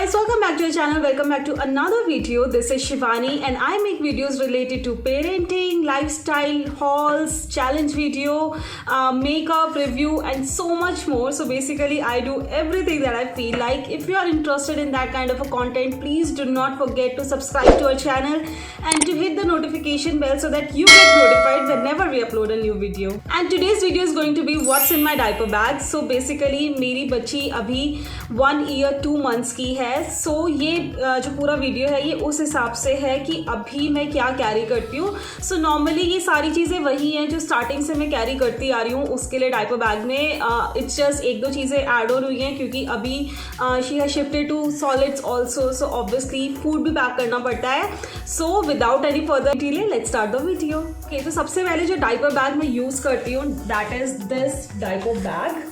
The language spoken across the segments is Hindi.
guys, welcome back to our channel. Welcome back to another video. This is Shivani and I make videos related to parenting, lifestyle, hauls, challenge video, makeup review and so much more. So basically I do everything that I feel like. If you are interested in that kind of a content, please do not forget to subscribe to our channel and to hit the notification bell so that you get notified whenever we upload a new video. And today's video is going to be what's in my diaper bag. So basically मेरी बच्ची अभी 1 year 2 months की है. सो ये जो पूरा वीडियो है ये उस हिसाब से है कि अभी मैं क्या कैरी करती हूँ. सो नॉर्मली ये सारी चीज़ें वही हैं जो स्टार्टिंग से मैं कैरी करती आ रही हूँ. उसके लिए डायपर बैग में इट्स जस्ट 1-2 चीज़ें ऐड ऑन हुई हैं क्योंकि अभी she has shifted to solids also. So obviously food भी पैक करना पड़ता है. So without any further delay let's start the video. Okay, तो सबसे पहले जो डायपर बैग मैं यूज़ करती हूँ that is this diaper bag.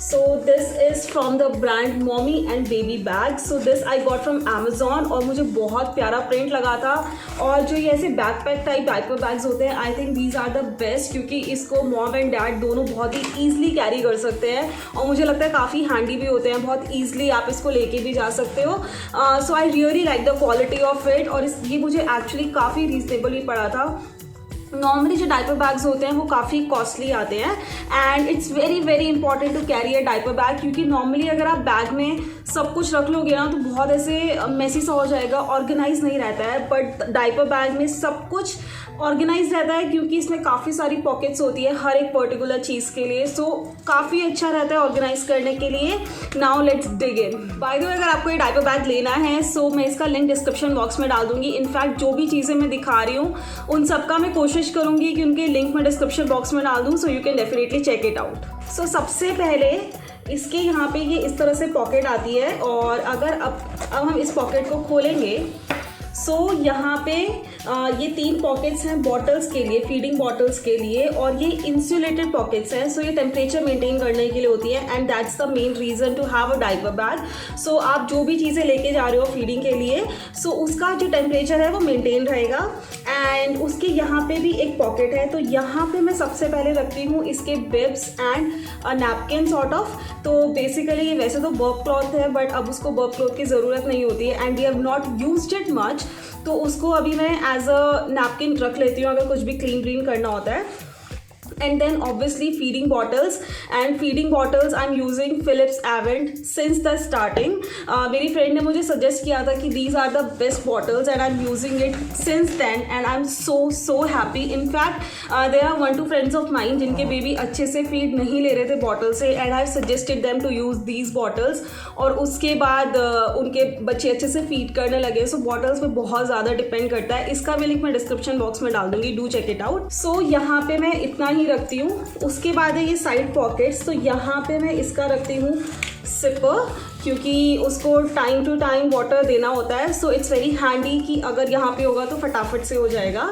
So this is from the brand Mommy and Baby Bag. So this I got from Amazon और मुझे बहुत प्यारा प्रिंट लगा था. और जो ये ऐसे बैकपैक टाइप डायपर बैग्स होते हैं I think these are the best क्योंकि इसको मॉम एंड डैड दोनों बहुत ही ईजिली कैरी कर सकते हैं और मुझे लगता है काफ़ी हैंडी भी होते हैं. बहुत ईजिली आप इसको लेके भी जा सकते हो. So I really like the quality of it और ये मुझे एक्चुअली काफ़ी रीजनेबल भी पड़ा था. नॉर्मली जो डायपर बैग्स होते हैं वो काफ़ी कॉस्टली आते हैं and it's very very important to carry a diaper bag क्योंकि नॉर्मली अगर आप बैग में सब कुछ रख लोगे ना तो बहुत ऐसे मेसी सा हो जाएगा, ऑर्गेनाइज नहीं रहता है. बट डायपर बैग में सब कुछ ऑर्गेनाइज रहता है क्योंकि इसमें काफ़ी सारी पॉकेट्स होती है हर एक पर्टिकुलर चीज़ के लिए. सो काफ़ी अच्छा रहता है ऑर्गेनाइज करने के लिए. Now let's dig in. By the way अगर आपको ये डायपर बैग लेना है सो मैं इसका लिंक डिस्क्रिप्शन बॉक्स में डाल दूंगी. इनफैक्ट जो भी चीज़ें मैं दिखा रही हूँ उन सबका मैं कोशिश करूँगी कि उनके लिंक मैं डिस्क्रिप्शन बॉक्स में डाल दूँ so you can definitely check it out. So सबसे पहले इसके यहाँ पे ये इस तरह से पॉकेट आती है और अगर अब हम इस पॉकेट को खोलेंगे सो यहाँ पे ये 3 पॉकेट्स हैं बॉटल्स के लिए, फीडिंग बॉटल्स के लिए और ये इंसुलेटेड पॉकेट्स हैं. सो ये टेम्परेचर मेंटेन करने के लिए होती है and that's the main reason to have a diaper bag. So आप जो भी चीज़ें लेके जा रहे हो फीडिंग के लिए सो उसका जो टेम्परेचर है वो मेंटेन रहेगा. एंड उसके यहाँ पे भी एक पॉकेट है तो यहाँ पे मैं सबसे पहले रखती हूँ इसके bibs and napkin sort of. तो बेसिकली ये वैसे तो बर्ब क्लॉथ है बट अब उसको बर्ब क्लॉथ की ज़रूरत नहीं होती है and we have not used it much तो उसको अभी मैं एज अ नैपकिन रख लेती हूँ अगर कुछ भी क्लीन करना होता है. And then obviously feeding bottles and feeding bottles I'm using Philips Avent since the starting. मेरी friend ने मुझे suggest किया था कि these are the best bottles and I'm using it since then and I'm so happy. In fact there are 1-2 friends of mine जिनके बेबी अच्छे से feed नहीं ले रहे थे बॉटल से and I've suggested them to use these bottles और उसके बाद उनके बच्चे अच्छे से feed करने लगे. So bottles पे बहुत ज़्यादा डिपेंड करता है. इसका भी लिंक मैं डिस्क्रिप्शन बॉक्स में डाल दूँगी. Do check it out. So यहाँ पे मैं इतना ही रखती हूँ. उसके बाद है ये साइड पॉकेट्स. तो यहाँ पे मैं इसका रखती हूँ सिपर क्योंकि उसको टाइम टू टाइम वाटर देना होता है. सो इट्स वेरी हैंडी कि अगर यहाँ पे होगा तो फटाफट से हो जाएगा.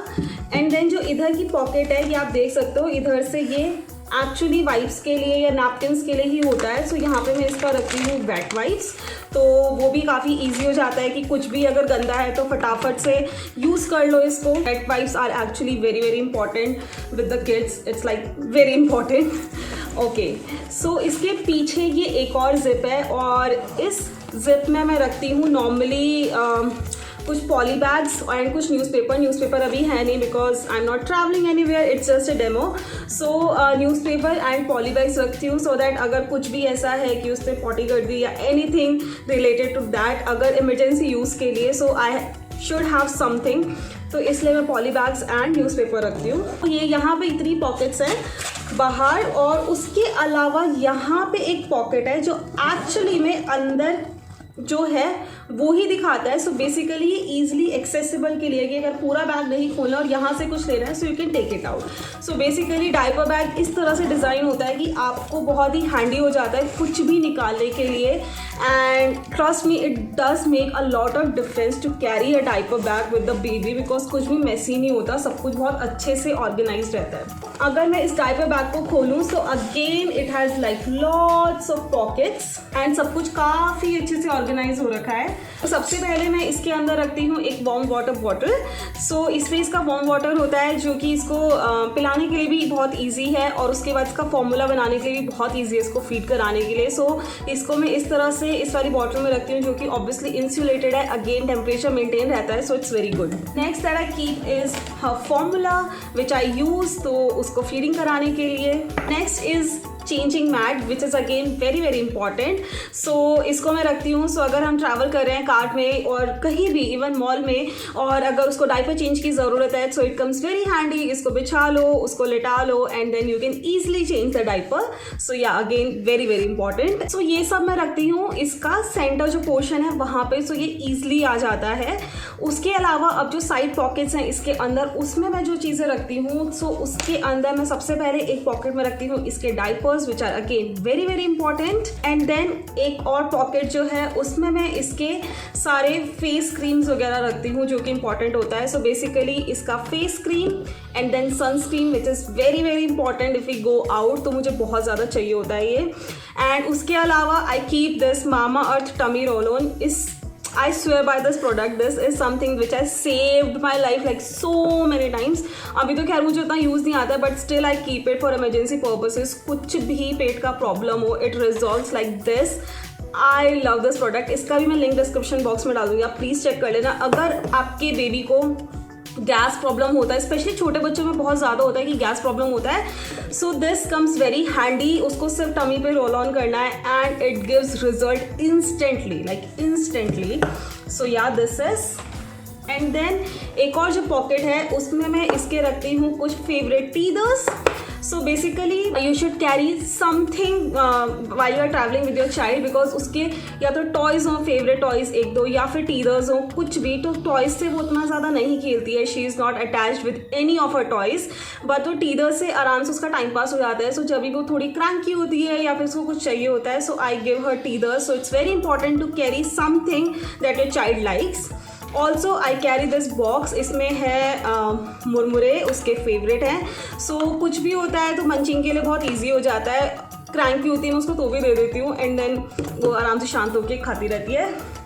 एंड देन जो इधर की पॉकेट है ये आप देख सकते हो इधर से ये एक्चुअली वाइप्स के लिए या नैपकिन्स के लिए ही होता है. सो यहाँ पे मैं इसका रखती हूँ वेट वाइप्स तो वो भी काफ़ी इजी हो जाता है कि कुछ भी अगर गंदा है तो फटाफट से यूज़ कर लो इसको. Wet wipes are actually very very important with the kids. It's like very important. Okay, so इसके पीछे ये एक और जिप है और इस जिप में मैं रखती हूँ नॉर्मली कुछ पॉली बैग्स एंड कुछ न्यूज़पेपर अभी है नहीं because I am not travelling anywhere. It's just a demo. So newspaper and poly bags रखती हूँ सो दैट अगर कुछ भी ऐसा है कि उसने पॉटी कर दी या एनीथिंग रिलेटेड टू दैट अगर इमरजेंसी यूज़ के लिए सो आई शुड हैव समथिंग. तो इसलिए मैं पॉली बैग्स एंड न्यूज़पेपर रखती हूँ. ये यहाँ पे इतनी पॉकेट्स हैं बाहर और उसके अलावा यहाँ पे एक पॉकेट है जो एक्चुअली में अंदर जो है वो ही दिखाता है. सो बेसिकली ये ईजिली एक्सेसिबल के लिए कि अगर पूरा बैग नहीं खोलना और यहाँ से कुछ लेना है so you can take it out. So basically diaper bag इस तरह से डिज़ाइन होता है कि आपको बहुत ही हैंडी हो जाता है कुछ भी निकालने के लिए. And trust me it does make a lot of difference to carry a diaper bag with the baby because कुछ भी मेसी नहीं होता, सब कुछ बहुत अच्छे से ऑर्गेनाइज रहता है. अगर मैं इस डायपर बैग को खोलूँ so again it has like lots of pockets and सब कुछ काफ़ी अच्छे से ऑर्गेनाइज हो रखा है। तो सबसे पहले मैं इसके अंदर रखती हूँ एक वार्म वाटर बॉटल। सो इसमें इसका वार्म वाटर होता है जो कि इसको पिलाने के लिए भी बहुत ईजी है और उसके बाद इसका फॉर्मूला बनाने के लिए भी बहुत ईजी है इसको फीड कराने के लिए। सो इसको मैं इस तरह से इस वाली बॉटल में रखती हूँ जो कि ऑब्वियसली इंसुलेटेड है, अगेन टेम्परेचर मेंटेन रहता है, so it's very good. Next that I keep is formula which I use, तो उसको फीडिंग कराने के लिए। Next is changing mat which is again very very important. So इसको मैं रखती हूँ। सो अगर हम ट्रैवल कर रहे हैं कार में और कहीं भी इवन मॉल में और अगर उसको डायपर चेंज की ज़रूरत है, so it comes very handy. इसको बिछा लो, उसको लेटा लो and then you can easily change the diaper. So yeah again very very important. So ये सब मैं रखती हूँ। इसका सेंटर जो पोर्शन है वहाँ पे सो ये ईजिली आ जाता है। उसके अलावा अब जो साइड पॉकेट्स हैं इसके अंदर, उसमें मैं जो चीज़ें रखती हूँ, सो उसके अंदर मैं सबसे पहले एक पॉकेट में रखती हूँ इसके diaper which are again very very important, and then एक और पॉकेट जो है उसमें मैं इसके सारे फेस क्रीम्स वगैरह रखती हूँ जो कि इंपॉर्टेंट होता है। सो बेसिकली इसका face cream and then sunscreen which is very very important if we go out, तो मुझे बहुत ज़्यादा चाहिए होता है ये। एंड उसके अलावा I keep this Mamaearth tummy roll on. इस I swear by this product, this is something which has saved my life like so many times. अभी तो खैर मुझे उतना यूज़ नहीं आता है but still I keep it for emergency purposes. कुछ भी पेट का प्रॉब्लम हो, it resolves like this. I love this product. इसका भी मैं लिंक डिस्क्रिप्शन बॉक्स में डाल दूँगी, आप प्लीज़ चेक कर लेना। अगर आपके बेबी को गैस प्रॉब्लम होता है, स्पेशली छोटे बच्चों में बहुत ज़्यादा होता है कि गैस प्रॉब्लम होता है, so this comes very handy. उसको सिर्फ टमी पे रोल ऑन करना है and it gives result instantly, like instantly. So yeah this is. And then एक और जो पॉकेट है उसमें मैं इसके रखती हूँ कुछ favourite teethers. So basically you should carry something while you are travelling with your child, because उसके या तो टॉयज़ हों, फेवरेट टॉयज़ एक दो, या फिर टीदर्स हों, कुछ भी। तो टॉयज़ से वो उतना ज़्यादा नहीं खेलती है, she is not attached with any of her toys, but वो टीदर्स से आराम से उसका टाइम पास हो जाता है। सो जब भी वो थोड़ी क्रैंकी होती है या फिर उसको कुछ चाहिए होता है, so I give her teethers. So it's very important to carry something that your child likes. Also I carry this box. इसमें है मुरमुरे, उसके फेवरेट हैं। सो कुछ भी होता है तो मंचिंग के लिए बहुत ईजी हो जाता है। क्रैंकी होती है मैं उसको तो भी दे देती हूँ एंड देन वो आराम से शांत होकर खाती रहती है।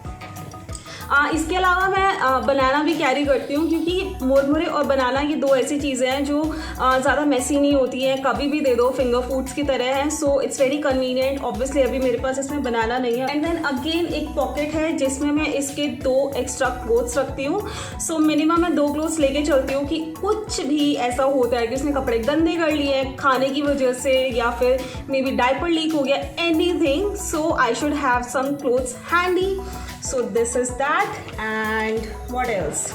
इसके अलावा मैं बनाना भी कैरी करती हूँ क्योंकि मुरमुरे और बनाना ये दो ऐसी चीज़ें हैं जो ज़्यादा मैसी नहीं होती हैं, कभी भी दे दो, फिंगर फूड्स की तरह है। So it's very convenient. Obviously अभी मेरे पास इसमें बनाना नहीं है। एंड देन अगेन एक पॉकेट है जिसमें मैं इसके 2 एक्स्ट्रा क्लोथ्स रखती हूँ। सो मिनिमम मैं 2 क्लोथ्स लेके चलती हूँ कि कुछ भी ऐसा होता है कि उसने कपड़े गंदे कर लिए खाने की वजह से या फिर मे बी डायपर लीक हो गया, anything, so I should have some clothes handy. So this is that, and what else?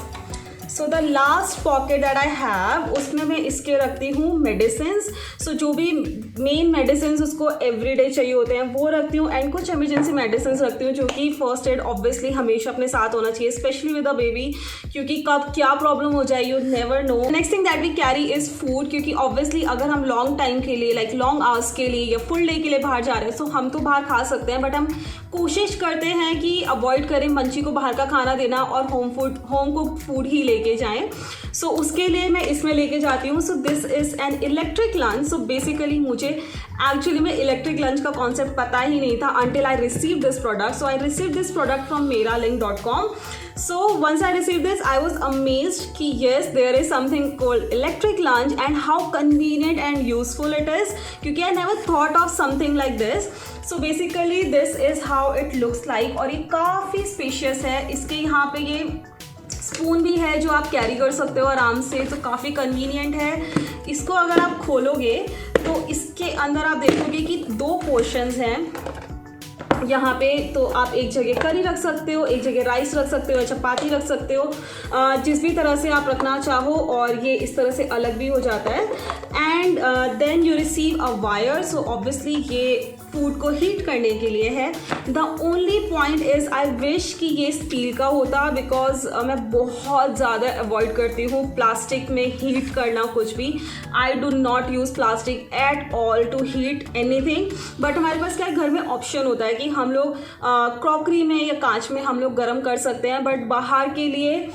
So the last pocket that I have उसमें मैं इसके रखती हूँ मेडिसिन्स। सो जो भी मेन मेडिसिन्स उसको एवरीडे चाहिए होते हैं वो रखती हूँ एंड कुछ इमरजेंसी मेडिसिन्स रखती हूँ जो कि फर्स्ट एड ऑब्वियसली हमेशा अपने साथ होना चाहिए, स्पेशली विद अ बेबी, क्योंकि कब क्या प्रॉब्लम हो जाए you never know. Next thing that we carry is food, क्योंकि ऑब्वियसली अगर हम लॉन्ग टाइम के लिए लाइक लॉन्ग आवर्स के लिए या फुल डे के लिए बाहर जा रहे हैं, सो हम तो बाहर खा सकते हैं बट हम कोशिश करते हैं कि अवॉइड करें मंची को बाहर का खाना देना और होम कुक फूड ही लेके जाएं। सो उसके लिए मैं इसमें लेके जाती हूँ। So this is an electric lunch. So basically मुझे एक्चुअली में इलेक्ट्रिक लंच का कॉन्सेप्ट पता ही नहीं था until I received this product. So I received this product from meralink.com. So once I received this, I was amazed कि yes, there is something called electric lunch and how convenient and useful it is, क्योंकि I never thought of something like this. So basically this is how it looks like और ये काफ़ी स्पेशियस है। इसके यहाँ पे ये स्पून भी है जो आप कैरी कर सकते हो आराम से, तो काफ़ी कन्वीनियंट है। इसको अगर आप खोलोगे तो इसके अंदर आप देखोगे कि 2 पोर्शंस हैं यहाँ पे, तो आप एक जगह करी रख सकते हो, एक जगह राइस रख सकते हो, चपाती रख सकते हो, जिस भी तरह से आप रखना चाहो, और ये इस तरह से अलग भी हो जाता है। And then you receive a wire. So obviously ये फूड को हीट करने के लिए है। The only point is I wish कि ये स्टील का होता, बिकॉज मैं बहुत ज़्यादा अवॉइड करती हूँ प्लास्टिक में हीट करना कुछ भी। I do not use plastic at all to heat anything, but हमारे पास क्या घर में ऑप्शन होता है कि हम लोग क्रॉकरी में या कांच में हम लोग गर्म कर सकते हैं, बट बाहर के लिए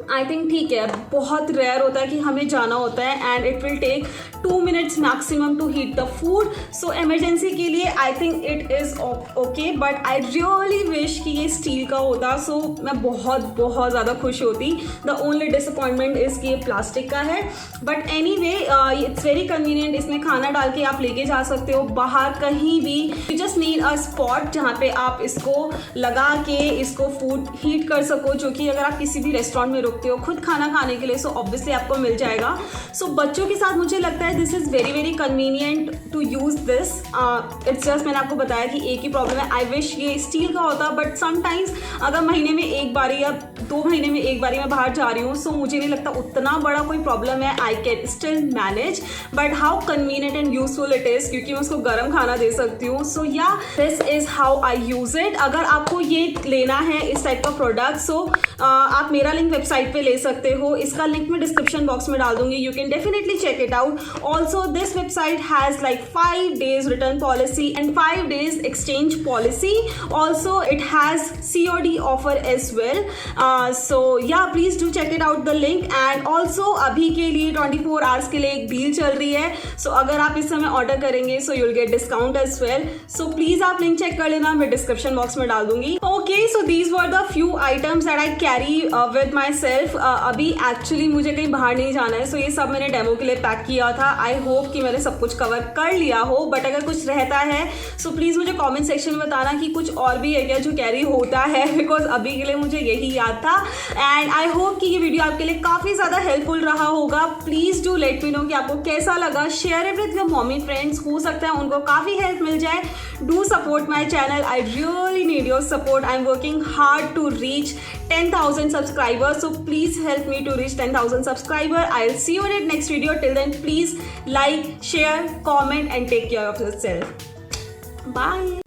आई थिंक ठीक है, बहुत रेयर होता है कि हमें जाना होता है and it will take 2 minutes maximum to heat the food. So emergency के लिए I think it is okay, but I really wish कि ये स्टील का होता, so मैं बहुत ज़्यादा खुश होती. The only disappointment is कि ये प्लास्टिक का है, but anyway it's very convenient. इसमें खाना डाल के आप लेके जा सकते हो बाहर कहीं भी. You just need a spot जहाँ पे आप इसको लगा के इसको फूड हीट कर सको, जो कि अगर आप किसी भी रेस्टोरेंट में रुकते हो खुद खाना खाने के लिए, सो ऑब्वियसली आपको मिल जाएगा. सो बच्चों के साथ मुझे लगता है this is very convenient to use this. It's just मैंने आपको बताया कि एक ही प्रॉब्लम है. आई विश ये स्टील का होता, बट समटाइम्स अगर महीने में एक बारी या 2 महीने में एक बारी मैं बाहर जा रही हूँ, सो मुझे नहीं लगता उतना बड़ा कोई प्रॉब्लम है. I can still manage, but how convenient and useful it is, क्योंकि मैं उसको गर्म खाना दे सकती हूँ. सो yeah this is how I use it. अगर आपको ये लेना है इस टाइप का प्रोडक्ट, सो आप मेरा लिंक वेबसाइट पे ले सकते हो. इसका लिंक मैं डिस्क्रिप्शन बॉक्स में डाल दूंगी. You can definitely check it out. Also this website has like 5 days return policy and 5 days exchange policy. Also it has COD offer as well. So yeah, please do check it out the link. And also अभी के लिए 24 hours के लिए एक डील चल रही है. So अगर आप इस समय ऑर्डर करेंगे so you'll get discount as well. So please आप लिंक चेक कर लेना, मैं डिस्क्रिप्शन बॉक्स में डाल दूंगी. Okay, so these were the few items that I carry with myself. अभी एक्चुअली मुझे कहीं बाहर नहीं जाना है, so ये सब मैंने डेमो के लिए पैक किया था. आई होप कि मैंने सब कुछ कवर कर लिया हो, बट अगर कुछ रहता है सो प्लीज़ मुझे कमेंट सेक्शन में बताना कि कुछ और भी है क्या जो कैरी होता है, बिकॉज अभी के लिए मुझे यही याद था. एंड आई होप कि ये वीडियो आपके लिए काफ़ी ज़्यादा हेल्पफुल रहा होगा. Please do let me know कि आपको कैसा लगा. Share it with your mommy friends, हो सकता है उनको काफ़ी हेल्प मिल जाए. Do support my channel, I really need your support. I am working hard to reach 10,000 subscribers, so please help me to reach 10,000 subscribers. I'll see you in the next video. Till then, please like, share, comment and take care of yourself. Bye.